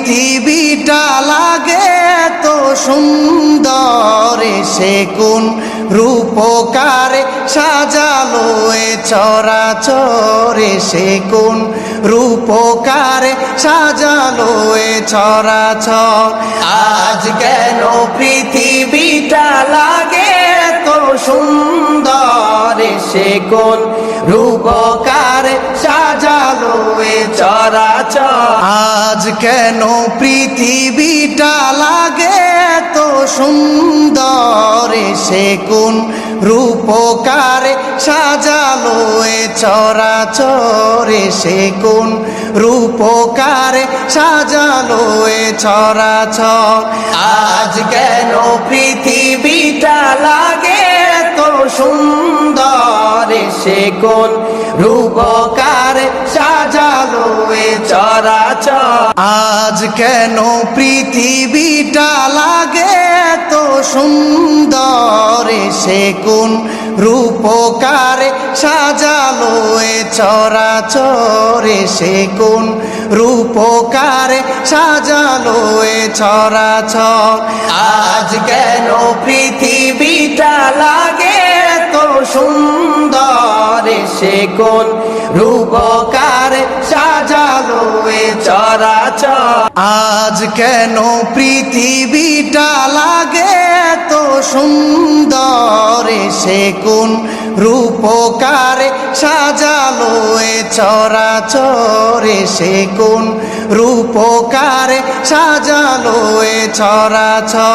পৃথিবীটা লাগে তো সুন্দর, সে কোন রূপকারে সাজালো এ চরাচরে, সে কোন রূপকারে সাজালো এ চরাচর। আজ কেন পৃথিবীটা লাগে তো সুন্দর, সে কোন রূপকারে সাজালো এ চরাচর। আজ কেন পৃথিবীটা লাগে তো সুন্দর, সে কোন রূপকারে সাজালো এ চরাচরে, সে কোন রূপকারে সাজালো এ চরাচর। আজ কেন পৃথিবীটা লাগে তো সুন্দর, সে কোন রূপকারে সাজালো এ চরাচর। আজ কেন পৃথিবীটা লাগে তো সুন্দর, সে কোন রূপকারে সাজালো এ চরাচরে, সে কোন রূপকারে সাজালো এ চরাচর। আজ কেন পৃথিবীটা লাগে তো সুন্দর, সে কোন রূপকারে সাজালো এ চরাচর। আজ কেন পৃথিবীটা লাগে তো সুন্দর, সে কোন রূপকারে সাজালো এ চরাচরে, সে কোন রূপকারে সাজালো এ চরাচর।